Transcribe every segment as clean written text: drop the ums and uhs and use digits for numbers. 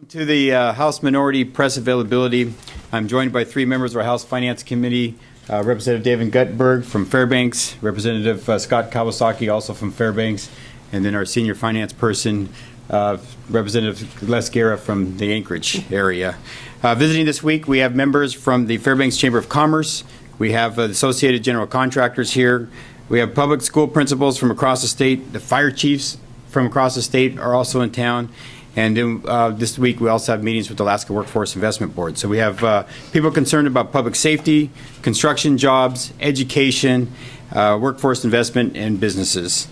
To the House Minority Press Availability, I'm joined by three members of our House Finance Committee, Representative David Guttenberg from Fairbanks, Representative Scott Kawaski, also from Fairbanks, and then our senior finance person, Representative Gara from the Anchorage area. Visiting this week, we have members from the Fairbanks Chamber of Commerce. We have Associated General Contractors here. We have public school principals from across the state. The fire chiefs from across the state are also in town. And then, this week, we also have meetings with the Alaska Workforce Investment Board. So we have people concerned about public safety, construction jobs, education, workforce investment, and businesses.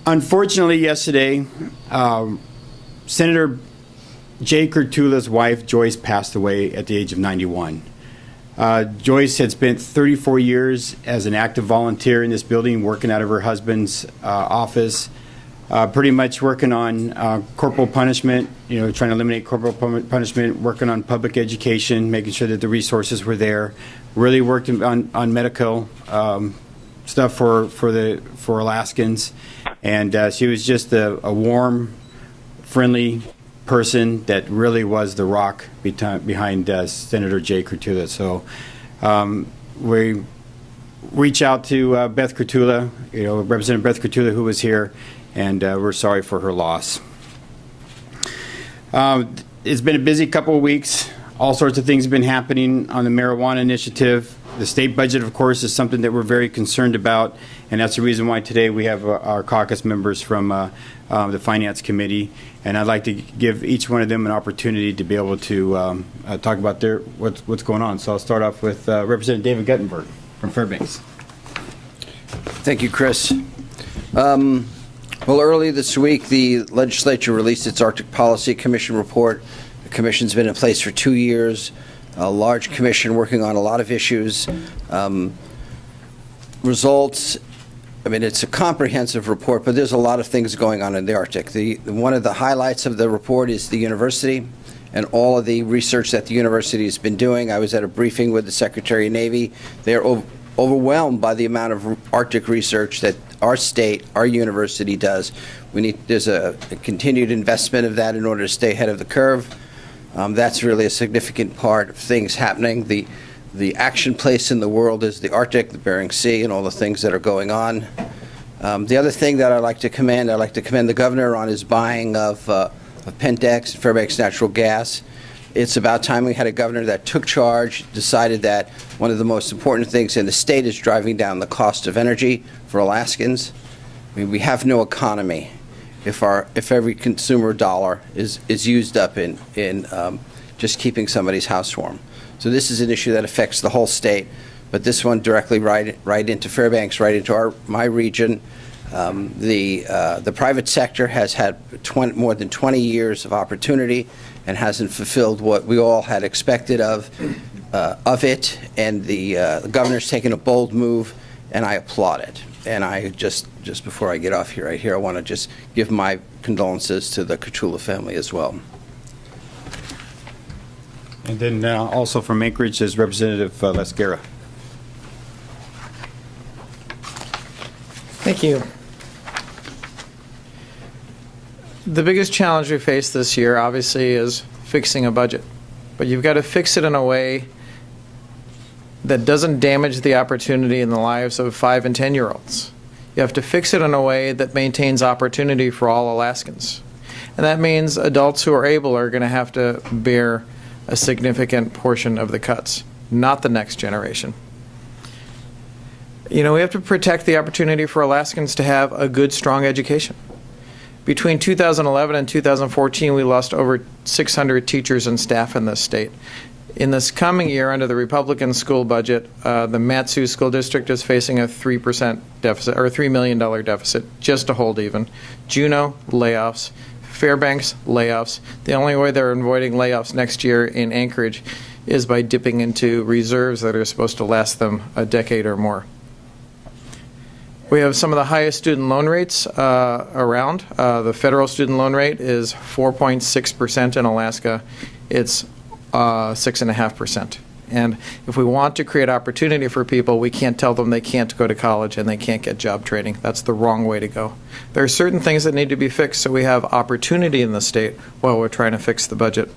Unfortunately, yesterday, Senator Jay Kurtula's wife, Joyce, passed away at the age of 91. Joyce had spent 34 years as an active volunteer in this building, working out of her husband's office. Pretty much working on corporal punishment, trying to eliminate corporal punishment, working on public education, making sure that the resources were there. Really worked on medical stuff for Alaskans, and she was just a warm, friendly person that really was the rock behind Senator Jay Kurtula. So we reach out to Beth Kurtula, Representative Beth Kurtula, who was here. And we're sorry for her loss. It's been a busy couple of weeks. All sorts of things have been happening on the marijuana initiative. The state budget, of course, is something that we're very concerned about, and that's the reason why today we have our caucus members from the Finance Committee. And I'd like to give each one of them an opportunity to be able to talk about what's going on. So I'll start off with Representative David Guttenberg from Fairbanks. Thank you, Chris. Well, early this week, the legislature released its Arctic Policy Commission report. The commission's been in place for 2 years, a large commission working on a lot of issues. Results, it's a comprehensive report, but there's a lot of things going on in the Arctic. One of the highlights of the report is the university and all of the research that the university has been doing. I was at a briefing with the Secretary of Navy. They're overwhelmed by the amount of Arctic research that our state, our university does. There's a continued investment of that in order to stay ahead of the curve. That's really a significant part of things happening. The action place in the world is the Arctic, the Bering Sea, and all the things that are going on. The other thing that I'd like to commend the governor on his buying of Pentex, Fairbanks Natural Gas. It's about time we had a governor that took charge, decided that one of the most important things in the state is driving down the cost of energy for Alaskans. We have no economy if every consumer dollar is used up in just keeping somebody's house warm. So this is an issue that affects the whole state, but this one directly right into Fairbanks, right into my region. The private sector has had more than 20 years of opportunity and hasn't fulfilled what we all had expected of it. And the governor's taken a bold move, and I applaud it. And I just before I get off here, I want to just give my condolences to the Kurtula family as well. And then also from Anchorage is Representative Gara. Thank you. The biggest challenge we face this year, obviously, is fixing a budget. But you've got to fix it in a way that doesn't damage the opportunity in the lives of 5- and 10-year-olds. You have to fix it in a way that maintains opportunity for all Alaskans. And that means adults who are able are going to have to bear a significant portion of the cuts, not the next generation. We have to protect the opportunity for Alaskans to have a good, strong education. Between 2011 and 2014, we lost over 600 teachers and staff in this state. In this coming year, under the Republican school budget, the Mat-Su School District is facing a 3% deficit, or $3 million deficit, just to hold even. Juneau, layoffs. Fairbanks, layoffs. The only way they're avoiding layoffs next year in Anchorage is by dipping into reserves that are supposed to last them a decade or more. We have some of the highest student loan rates around. The federal student loan rate is 4.6% in Alaska. It's 6.5%. And if we want to create opportunity for people, we can't tell them they can't go to college and they can't get job training. That's the wrong way to go. There are certain things that need to be fixed so we have opportunity in the state while we're trying to fix the budget.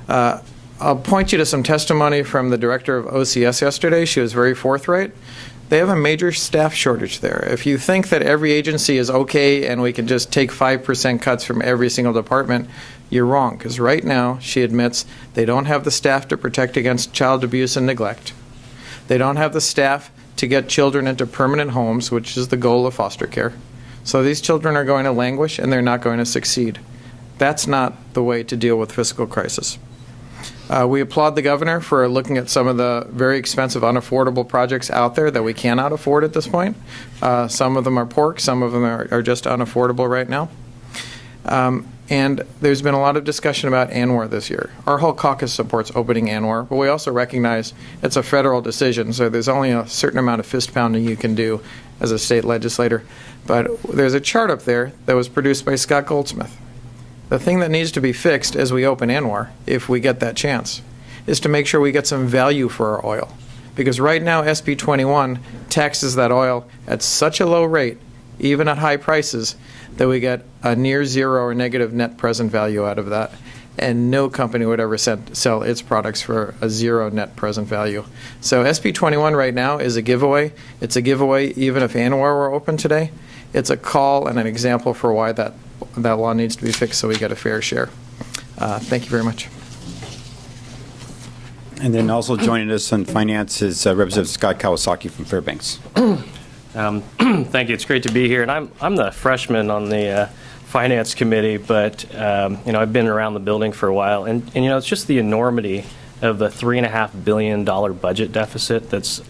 I'll point you to some testimony from the director of OCS yesterday. She was very forthright. They have a major staff shortage there. If you think that every agency is okay and we can just take 5% cuts from every single department, you're wrong, because right now, she admits, they don't have the staff to protect against child abuse and neglect. They don't have the staff to get children into permanent homes, which is the goal of foster care. So these children are going to languish and they're not going to succeed. That's not the way to deal with fiscal crisis. We applaud the governor for looking at some of the very expensive, unaffordable projects out there that we cannot afford at this point. Some of them are pork, some of them are just unaffordable right now. And there's been a lot of discussion about ANWR this year. Our whole caucus supports opening ANWR, but we also recognize it's a federal decision, so there's only a certain amount of fist pounding you can do as a state legislator. But there's a chart up there that was produced by Scott Goldsmith. The thing that needs to be fixed as we open ANWR, if we get that chance, is to make sure we get some value for our oil. Because right now, SB 21 taxes that oil at such a low rate, even at high prices, that we get a near zero or negative net present value out of that. And no company would ever sell its products for a zero net present value. So SB 21 right now is a giveaway. It's a giveaway even if ANWR were open today. It's a call and an example for why that law needs to be fixed so we get a fair share. Thank you very much. And then also joining us on finance is Representative Scott Kawaski from Fairbanks. Thank you. It's great to be here. And I'm the freshman on the finance committee, but I've been around the building for a while, and it's just the enormity of the $3.5 billion budget deficit that's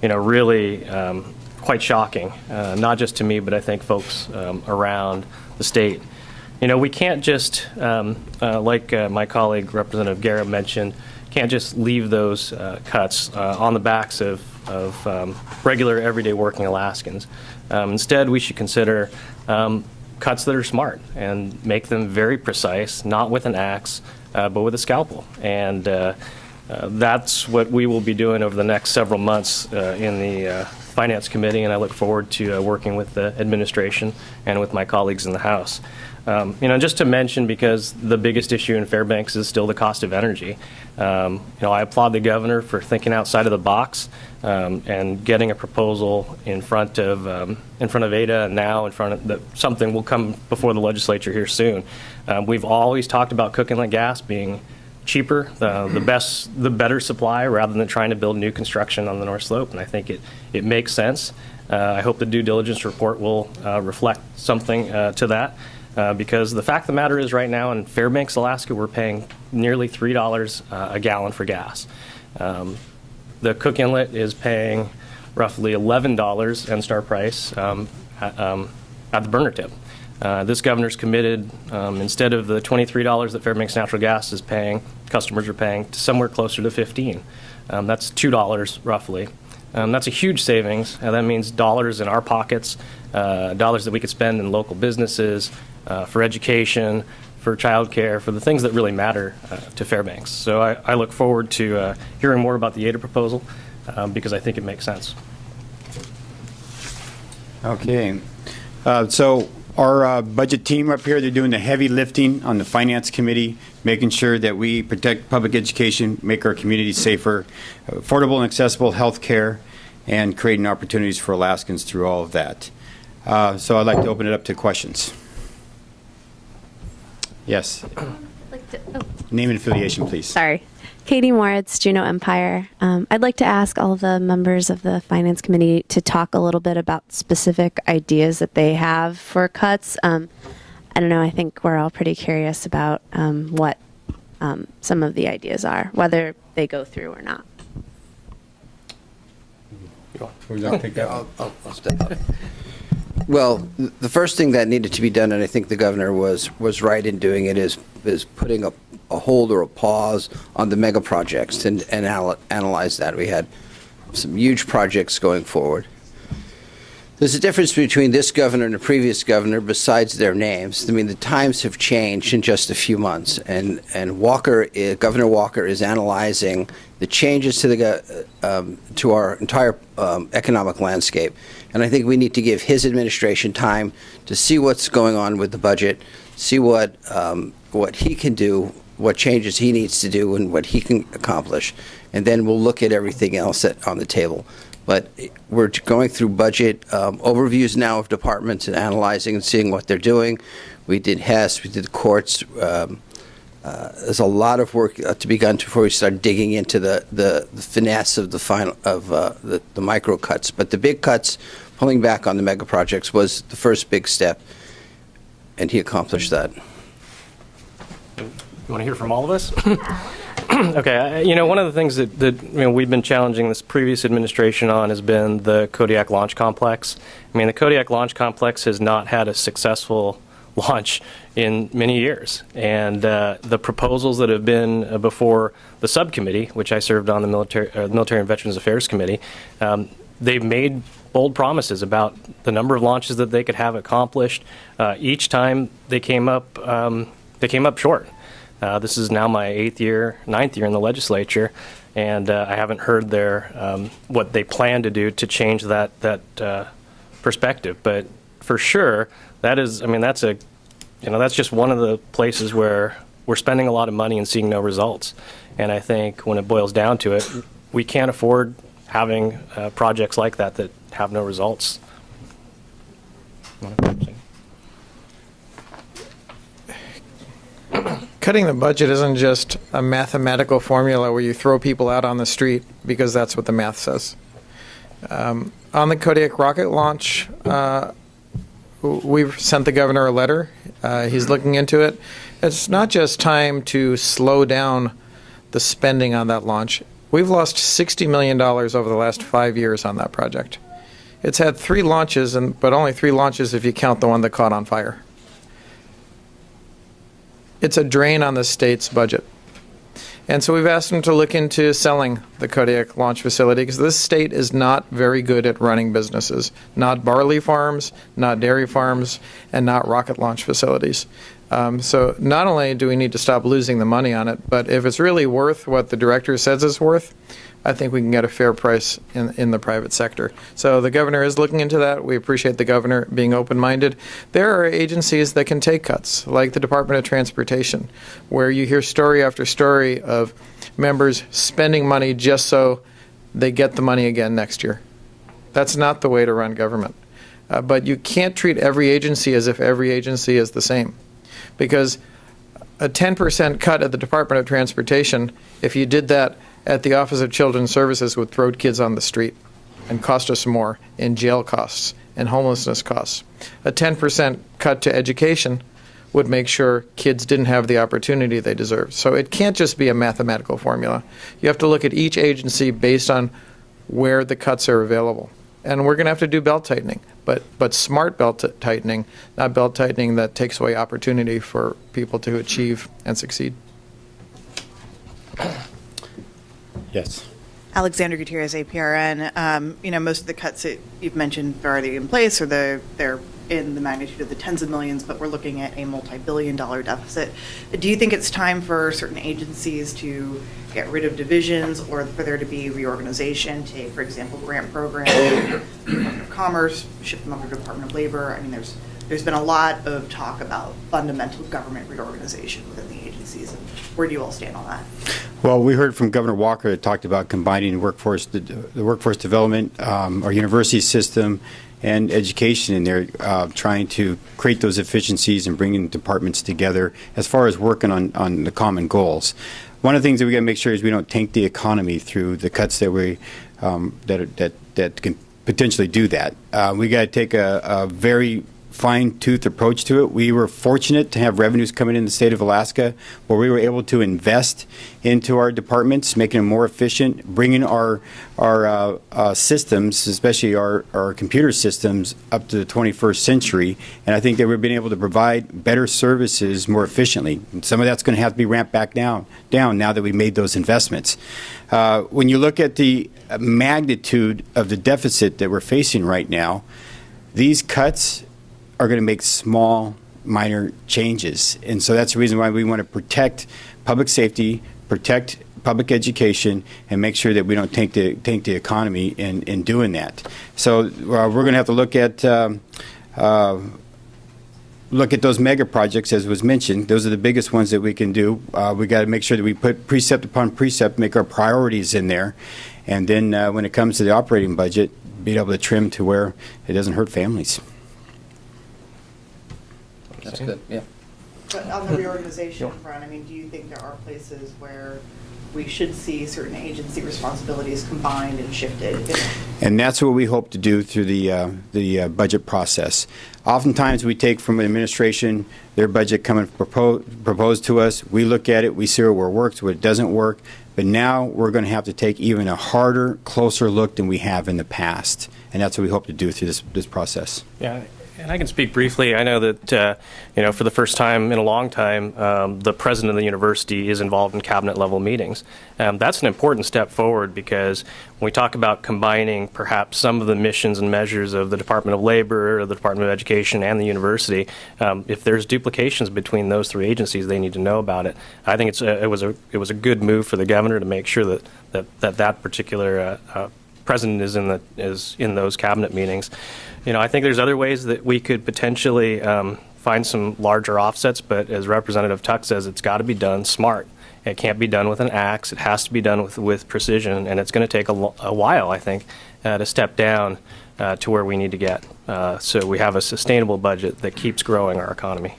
really quite shocking, not just to me, but I think folks around the state. We can't just, like my colleague Representative Gara mentioned, can't just leave those cuts on the backs of regular, everyday working Alaskans. Instead, we should consider cuts that are smart and make them very precise, not with an axe, but with a scalpel. And that's what we will be doing over the next several months in the Finance Committee, and I look forward to working with the administration and with my colleagues in the House. Just to mention, because the biggest issue in Fairbanks is still the cost of energy. I applaud the governor for thinking outside of the box and getting a proposal in front of Ada, and now in front of something will come before the legislature here soon. We've always talked about cook inlet gas being cheaper, the better supply, rather than trying to build new construction on the North Slope, and I think it makes sense. I hope the due diligence report will reflect something to that. Because the fact of the matter is, right now in Fairbanks, Alaska, we're paying nearly $3 a gallon for gas. The Cook Inlet is paying roughly $11 NSTAR price at the burner tip. This governor's committed, instead of the $23 that Fairbanks Natural Gas is paying, customers are paying, to somewhere closer to $15. That's $2 roughly. That's a huge savings, and that means dollars in our pockets, dollars that we could spend in local businesses, for education, for childcare, for the things that really matter to Fairbanks. So I look forward to hearing more about the ADA proposal because I think it makes sense. Okay. So our budget team up here, they're doing the heavy lifting on the Finance Committee, making sure that we protect public education, make our communities safer, affordable and accessible health care, and creating opportunities for Alaskans through all of that. So I'd like to open it up to questions. Yes. Name and affiliation, please. Sorry. Katie Moritz, Juneau Empire. I'd like to ask all of the members of the Finance Committee to talk a little bit about specific ideas that they have for cuts. I don't know, I think we're all pretty curious about what some of the ideas are, whether they go through or not. I'll step up. Well, the first thing that needed to be done, and I think the governor was right in doing it, is putting a hold or a pause on the mega projects and analyze that. We had some huge projects going forward. There's a difference between this governor and the previous governor besides their names. I mean, the times have changed in just a few months, and Governor Walker is analyzing the changes to our entire economic landscape. And I think we need to give his administration time to see what's going on with the budget, see what he can do, what changes he needs to do, and what he can accomplish. And then we'll look at everything else on the table. But we're going through budget overviews now of departments and analyzing and seeing what they're doing. We did HES, we did the courts. There's a lot of work to be done before we start digging into the finesse of the micro cuts. But the big cuts, pulling back on the mega projects, was the first big step, and he accomplished that. You want to hear from all of us? Okay, one of the things that we've been challenging this previous administration on has been the Kodiak Launch Complex. I mean, the Kodiak Launch Complex has not had a successful launch in many years, and the proposals that have been before the subcommittee, which I served on, the Military and Veterans Affairs Committee, they've made bold promises about the number of launches that they could have accomplished. Each time they came up short. This is now my ninth year in the legislature, and I haven't heard what they plan to do to change that perspective. But for sure, that's just one of the places where we're spending a lot of money and seeing no results. And I think when it boils down to it, we can't afford having projects like that have no results. Cutting the budget isn't just a mathematical formula where you throw people out on the street because that's what the math says. On the Kodiak rocket launch, we've sent the governor a letter. He's looking into it. It's not just time to slow down the spending on that launch. We've lost $60 million over the last 5 years on that project. It's had 3 launches, but only 3 launches if you count the one that caught on fire. It's a drain on the state's budget. And so we've asked them to look into selling the Kodiak launch facility because this state is not very good at running businesses, not barley farms, not dairy farms, and not rocket launch facilities. So not only do we need to stop losing the money on it, but if it's really worth what the director says it's worth, I think we can get a fair price in the private sector. So the governor is looking into that. We appreciate the governor being open-minded. There are agencies that can take cuts, like the Department of Transportation, where you hear story after story of members spending money just so they get the money again next year. That's not the way to run government. But you can't treat every agency as if every agency is the same. Because a 10% cut at the Department of Transportation, if you did that at the Office of Children's Services, would throw kids on the street and cost us more in jail costs and homelessness costs. A 10% cut to education would make sure kids didn't have the opportunity they deserve. So it can't just be a mathematical formula. You have to look at each agency based on where the cuts are available. And we're going to have to do belt tightening, but smart belt tightening, not belt tightening that takes away opportunity for people to achieve and succeed. Yes. Alexander Gutierrez, APRN. Most of the cuts that you've mentioned are already in place, or they're in the magnitude of the tens of millions, but we're looking at a multi-billion-dollar deficit. Do you think it's time for certain agencies to get rid of divisions, or for there to be reorganization? Take, for example, grant program, Department of Commerce, shift them over to Department of Labor. I mean, there's been a lot of talk about fundamental government reorganization within the agencies. Where do you all stand on that? Well, we heard from Governor Walker that talked about combining the workforce development, our university system, and education in there, trying to create those efficiencies and bringing departments together as far as working on the common goals. One of the things that we got to make sure is we don't tank the economy through the cuts that we that can potentially do that. We got to take a very fine-tooth approach to it. We were fortunate to have revenues coming in the state of Alaska where we were able to invest into our departments, making them more efficient, bringing our systems, especially our computer systems, up to the 21st century. And I think that we've been able to provide better services more efficiently. And some of that's going to have to be ramped back down now that we made those investments. When you look at the magnitude of the deficit that we're facing right now, these cuts are going to make small, minor changes. And so that's the reason why we want to protect public safety, protect public education, and make sure that we don't tank the economy in doing that. So we're going to have to look at those mega projects, as was mentioned. Those are the biggest ones that we can do. We got to make sure that we put precept upon precept, make our priorities in there, and then when it comes to the operating budget, be able to trim to where it doesn't hurt families. That's good, yeah. But on the reorganization front, I mean, do you think there are places where we should see certain agency responsibilities combined and shifted? And that's what we hope to do through the budget process. Oftentimes, we take from an administration their budget coming proposed to us. We look at it, we see where it works, where it doesn't work. But now we're going to have to take even a harder, closer look than we have in the past. And that's what we hope to do through this process. Yeah. And I can speak briefly. I know that, for the first time in a long time, the president of the university is involved in cabinet-level meetings. That's an important step forward because when we talk about combining perhaps some of the missions and measures of the Department of Labor, or the Department of Education, and the university, if there's duplications between those three agencies, they need to know about it. I think it was a good move for the governor to make sure that particular president is in those cabinet meetings. I think there's other ways that we could potentially find some larger offsets, but as Representative Tuck says, it's got to be done smart. It can't be done with an axe. It has to be done with precision, and it's going to take a while, I think, to step down to where we need to get, so we have a sustainable budget that keeps growing our economy.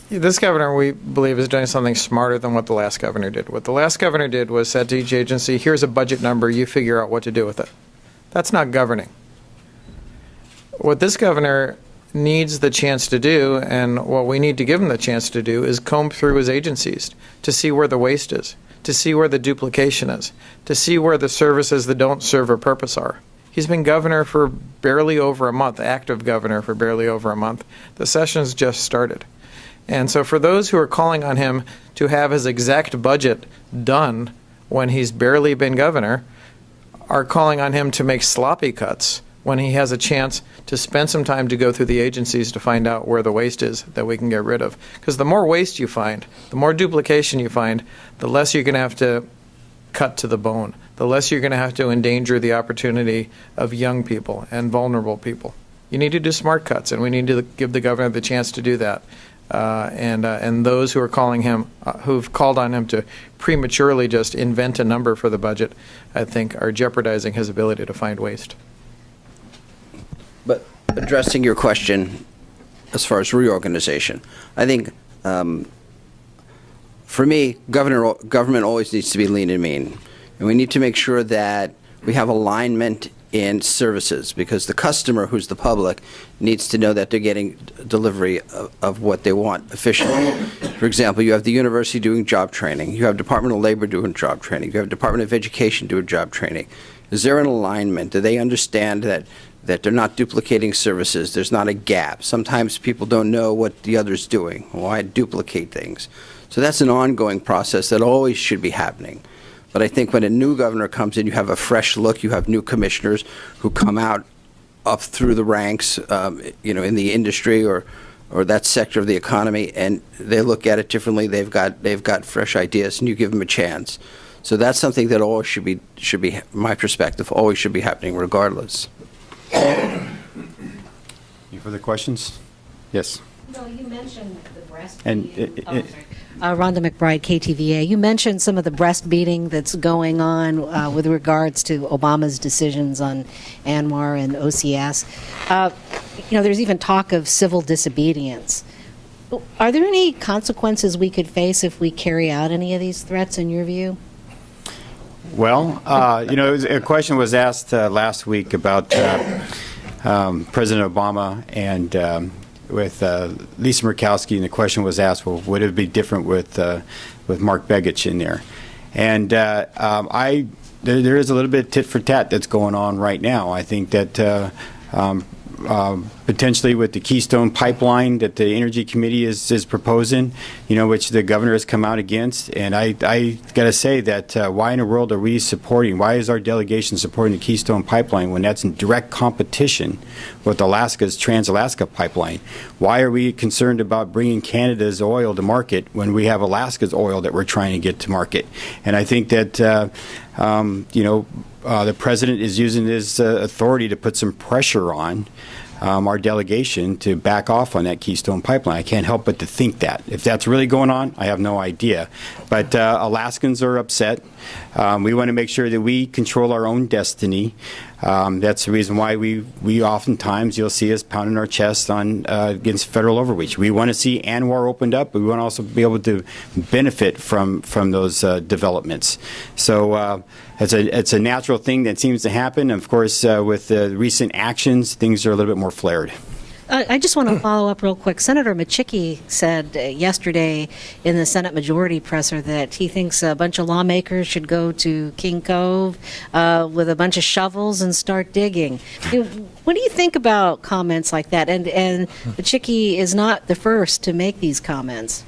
This governor, we believe, is doing something smarter than what the last governor did. What the last governor did was said to each agency, here's a budget number, you figure out what to do with it. That's not governing. What this governor needs the chance to do, and what we need to give him the chance to do, is comb through his agencies to see where the waste is, to see where the duplication is, to see where the services that don't serve a purpose are. He's been governor for barely over a month, active governor for barely over a month. The session's just started. And so for those who are calling on him to have his exact budget done when he's barely been governor, are calling on him to make sloppy cuts when he has a chance to spend some time to go through the agencies to find out where the waste is that we can get rid of. Because the more waste you find, the more duplication you find, the less you're going to have to cut to the bone, the less you're going to have to endanger the opportunity of young people and vulnerable people. You need to do smart cuts, and we need to give the governor the chance to do that. And those who are calling him, who've called on him to prematurely just invent a number for the budget, I think are jeopardizing his ability to find waste. But addressing your question as far as reorganization, I think for me, government always needs to be lean and mean. And we need to make sure that we have alignment in services, because the customer, who's the public, needs to know that they're getting delivery of what they want efficiently. For example, you have the university doing job training. You have Department of Labor doing job training. You have Department of Education doing job training. Is there an alignment? Do they understand that they're not duplicating services? There's not a gap. Sometimes people don't know what the other's doing. Why duplicate things? So that's an ongoing process that always should be happening. But I think when a new governor comes in, you have a fresh look. You have new commissioners who come out up through the ranks, in the industry or that sector of the economy, and they look at it differently. They've got fresh ideas, and you give them a chance. So that's something that always should be, my perspective, always should be happening regardless. Any further questions? Yes. No, you mentioned the breast. Rhonda McBride, KTVA. You mentioned some of the breastfeeding that's going on with regards to Obama's decisions on ANWR and OCS. There's even talk of civil disobedience. Are there any consequences we could face if we carry out any of these threats, in your view? Well, a question was asked last week about President Obama and with Lisa Murkowski, and the question was asked, well, would it be different with Mark Begich in there? And there is a little bit tit for tat that's going on right now. I think that potentially with the Keystone Pipeline that the Energy Committee is proposing, which the governor has come out against. And I got to say that why in the world are we supporting, why is our delegation supporting the Keystone Pipeline when that's in direct competition with Alaska's Trans-Alaska Pipeline? Why are we concerned about bringing Canada's oil to market when we have Alaska's oil that we're trying to get to market? And I think that, the president is using his authority to put some pressure on our delegation to back off on that Keystone Pipeline. I can't help but to think that. If that's really going on, I have no idea. But Alaskans are upset. We want to make sure that we control our own destiny. That's the reason why we oftentimes, you'll see us pounding our chest on against federal overreach. We want to see ANWR opened up, but we want to also be able to benefit from those developments. So it's a natural thing that seems to happen. Of course, with the recent actions, things are a little bit more flared. I just want to follow up real quick. Senator Michicki said yesterday in the Senate Majority Presser that he thinks a bunch of lawmakers should go to King Cove with a bunch of shovels and start digging. What do you think about comments like that? And Michicki is not the first to make these comments.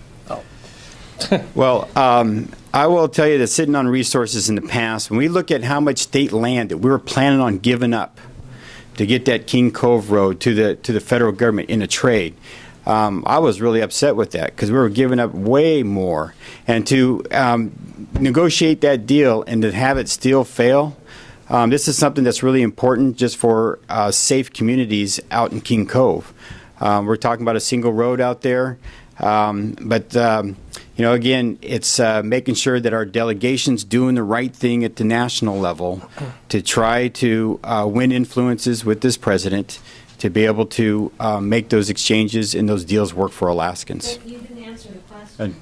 Well, I will tell you that sitting on resources in the past, when we look at how much state land that we were planning on giving up to get that King Cove Road to the federal government in a trade, I was really upset with that because we were giving up way more. And to negotiate that deal and to have it still fail, this is something that's really important just for safe communities out in King Cove. We're talking about a single road out there. Again, it's making sure that our delegation's doing the right thing at the national level to try to win influences with this president to be able to make those exchanges and those deals work for Alaskans. But you didn't answer the question.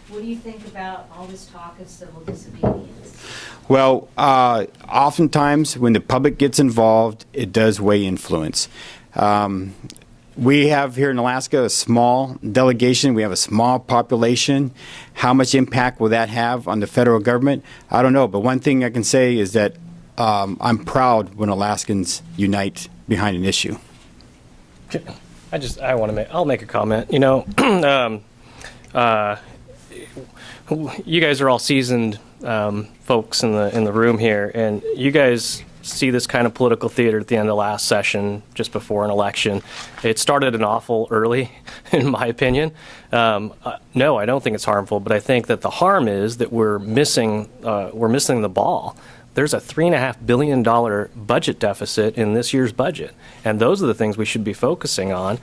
What do you think about all this talk of civil disobedience? Well, oftentimes when the public gets involved, it does weigh influence. We have here in Alaska a small delegation. We have a small population. How much impact will that have on the federal government? I don't know. But one thing I can say is that I'm proud when Alaskans unite behind an issue. I'll make a comment. You guys are all seasoned folks in the room here, and you guys see this kind of political theater at the end of last session, just before an election. It started an awful early, in my opinion. No, I don't think it's harmful, but I think that the harm is that we're missing the ball. There's a $3.5 billion budget deficit in this year's budget, and those are the things we should be focusing on.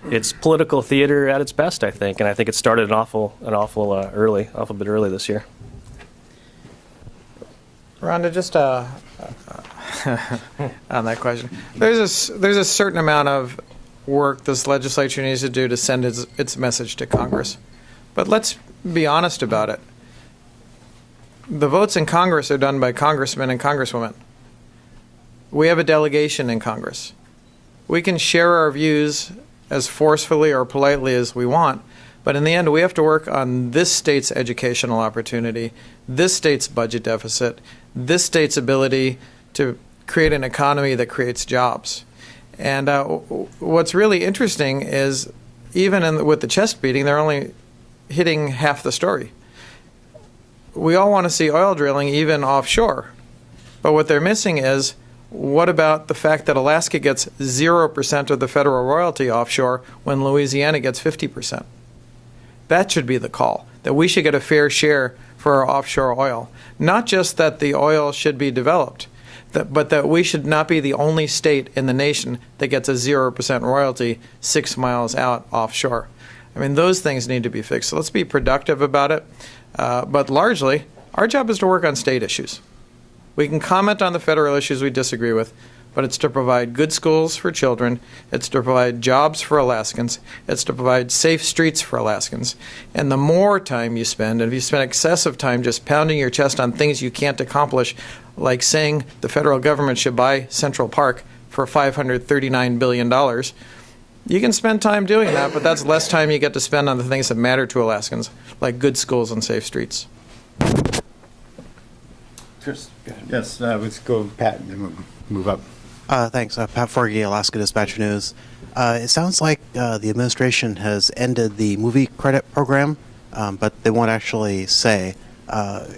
It's political theater at its best, I think, and I think it started an awful bit early this year. Rhonda, just on that question, there's a certain amount of work this legislature needs to do to send its message to Congress. But let's be honest about it. The votes in Congress are done by congressmen and congresswomen. We have a delegation in Congress. We can share our views as forcefully or politely as we want, but in the end, we have to work on this state's educational opportunity, this state's budget deficit, this state's ability to create an economy that creates jobs. And what's really interesting is even with the chest beating, they're only hitting half the story. We all want to see oil drilling even offshore. But what they're missing is, what about the fact that Alaska gets 0% of the federal royalty offshore when Louisiana gets 50%? That should be the call, that we should get a fair share for our offshore oil. Not just that the oil should be developed, but that we should not be the only state in the nation that gets a 0% royalty 6 miles out offshore. I mean, those things need to be fixed. So let's be productive about it. But largely, our job is to work on state issues. We can comment on the federal issues we disagree with, but it's to provide good schools for children, it's to provide jobs for Alaskans, it's to provide safe streets for Alaskans. And the more time you spend, and if you spend excessive time just pounding your chest on things you can't accomplish, like saying the federal government should buy Central Park for $539 billion, you can spend time doing that, but that's less time you get to spend on the things that matter to Alaskans, like good schools and safe streets. Yes, let's go, Pat, and then we'll move up. Thanks. Pat Forgy, Alaska Dispatch News. It sounds like the administration has ended the movie credit program, but they won't actually say.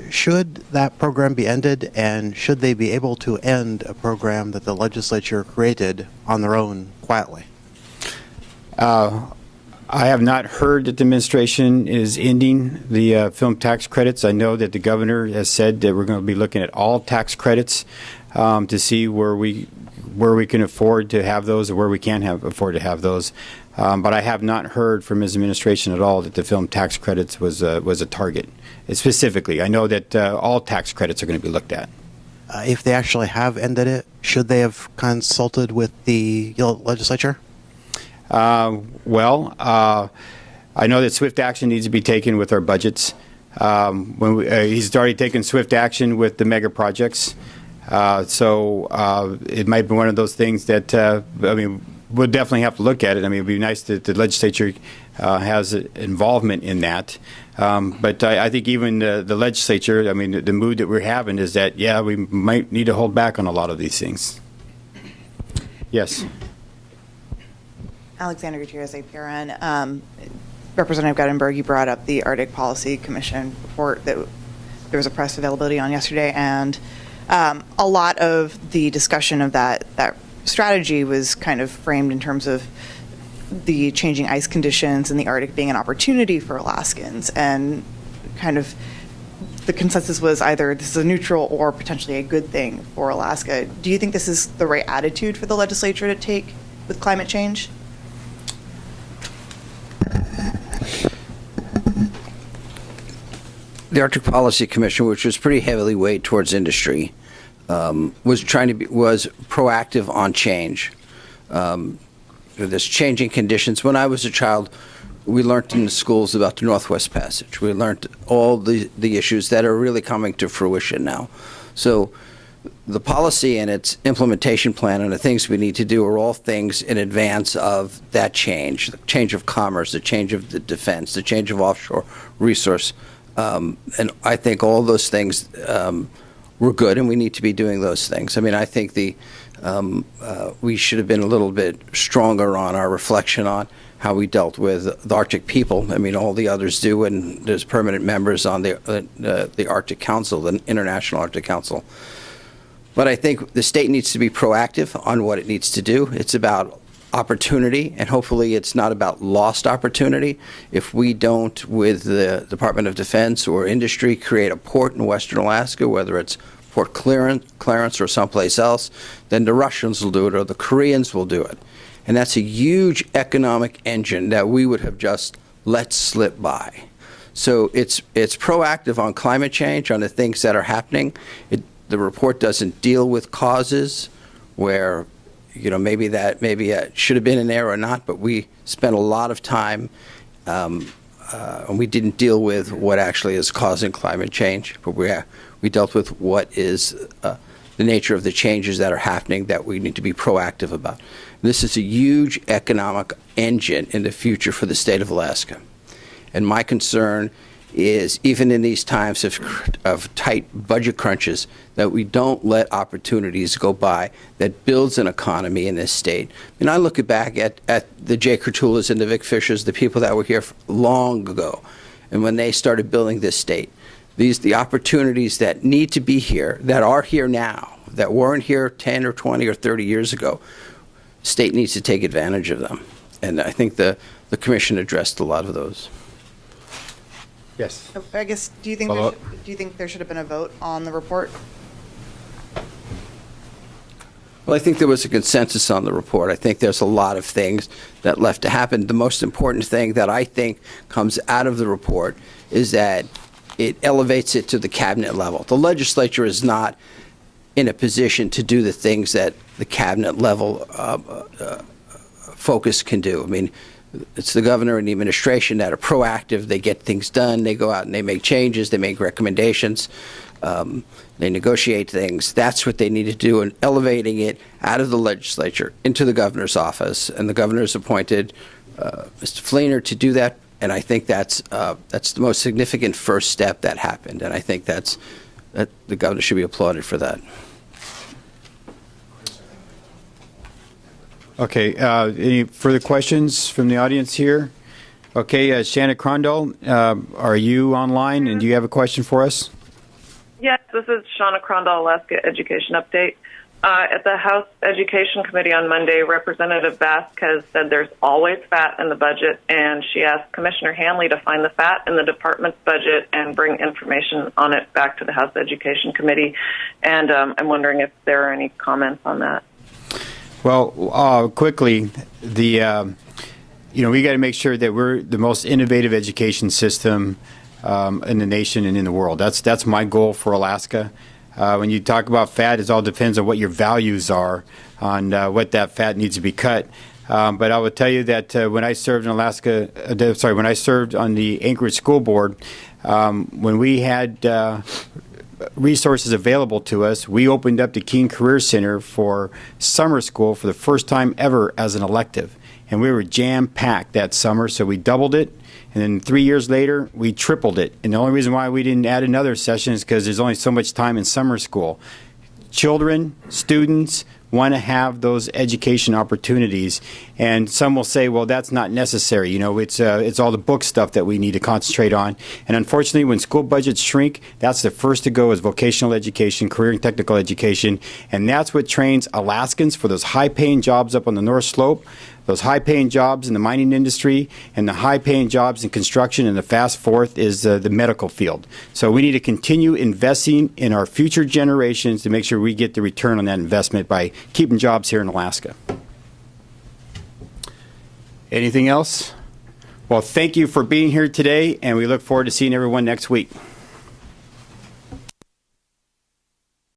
Should that program be ended, and should they be able to end a program that the legislature created on their own quietly? I have not heard that the administration is ending the film tax credits. I know that the governor has said that we're going to be looking at all tax credits to see where we can afford to have those or where we can't afford to have those. But I have not heard from his administration at all that the film tax credits was a target. Specifically, I know that all tax credits are going to be looked at. If they actually have ended it, should they have consulted with the legislature? I know that swift action needs to be taken with our budgets. He's already taken swift action with the mega projects. So it might be one of those things that, we'll definitely have to look at it. I mean, it'd be nice that the legislature has involvement in that. But I think even the legislature, the mood that we're having is that, yeah, we might need to hold back on a lot of these things. Yes. Alexander Gutierrez, APRN. Representative Guttenberg, you brought up the Arctic Policy Commission report that there was a press availability on yesterday, and a lot of the discussion of that strategy was kind of framed in terms of the changing ice conditions and the Arctic being an opportunity for Alaskans, and kind of the consensus was either this is a neutral or potentially a good thing for Alaska. Do you think this is the right attitude for the legislature to take with climate change? The Arctic Policy Commission, which was pretty heavily weighed towards industry, was proactive on change. There's changing conditions. When I was a child, we learned in the schools about the Northwest Passage. We learned all the issues that are really coming to fruition now. So the policy and its implementation plan and the things we need to do are all things in advance of that change, the change of commerce, the change of the defense, the change of offshore resource. And I think all those things were good, and we need to be doing those things. I think we should have been a little bit stronger on our reflection on how we dealt with the Arctic people. All the others do, and there's permanent members on the Arctic Council, the International Arctic Council. But I think the state needs to be proactive on what it needs to do. It's about opportunity, and hopefully it's not about lost opportunity. If we don't, with the Department of Defense or industry, create a port in Western Alaska, whether it's Port Clarence or someplace else, then the Russians will do it or the Koreans will do it. And that's a huge economic engine that we would have just let slip by. So it's proactive on climate change, on the things that are happening. The report doesn't deal with causes where maybe it should have been in there or not, but we spent a lot of time and we didn't deal with what actually is causing climate change, but we dealt with what is the nature of the changes that are happening that we need to be proactive about. This is a huge economic engine in the future for the state of Alaska. And my concern is, even in these times of tight budget crunches, that we don't let opportunities go by that builds an economy in this state. I look back at the J. Kurtulas and the Vic Fishers, the people that were here long ago, and when they started building this state, the opportunities that need to be here, that are here now, that weren't here 10 or 20 or 30 years ago, state needs to take advantage of them. And I think the commission addressed a lot of those. Yes. I guess, do you think there should have been a vote on the report? Well, I think there was a consensus on the report. I think there's a lot of things that left to happen. The most important thing that I think comes out of the report is that it elevates it to the cabinet level. The legislature is not in a position to do the things that the cabinet level focus can do. It's the governor and the administration that are proactive. They get things done. They go out and they make changes. They make recommendations. They negotiate things. That's what they need to do, and elevating it out of the legislature into the governor's office. And the governor's appointed Mr. Fleener to do that. And I think that's the most significant first step that happened. And I think that the governor should be applauded for that. Okay, any further questions from the audience here? Okay, Shanna Crondall, are you online and do you have a question for us? Yes, this is Shauna Crondall, Alaska Education Update. At the House Education Committee on Monday, Representative Vasquez said there's always fat in the budget, and she asked Commissioner Hanley to find the fat in the department's budget and bring information on it back to the House Education Committee. And I'm wondering if there are any comments on that. Well, quickly, we got to make sure that we're the most innovative education system in the nation and in the world. That's my goal for Alaska. When you talk about fat, it all depends on what your values are on what that fat needs to be cut. But I will tell you that when I served in when I served on the Anchorage School Board, when we had resources available to us, we opened up the Keene Career Center for summer school for the first time ever as an elective. And we were jam-packed that summer, so we doubled it. And then 3 years later, we tripled it. And the only reason why we didn't add another session is because there's only so much time in summer school. Children, students want to have those education opportunities. And some will say, well, that's not necessary. It's all the book stuff that we need to concentrate on. And unfortunately, when school budgets shrink, that's the first to go is vocational education, career and technical education. And that's what trains Alaskans for those high-paying jobs up on the North Slope, those high-paying jobs in the mining industry, and the high-paying jobs in construction, and the fast fourth is the medical field. So we need to continue investing in our future generations to make sure we get the return on that investment by keeping jobs here in Alaska. Anything else? Well, thank you for being here today, and we look forward to seeing everyone next week.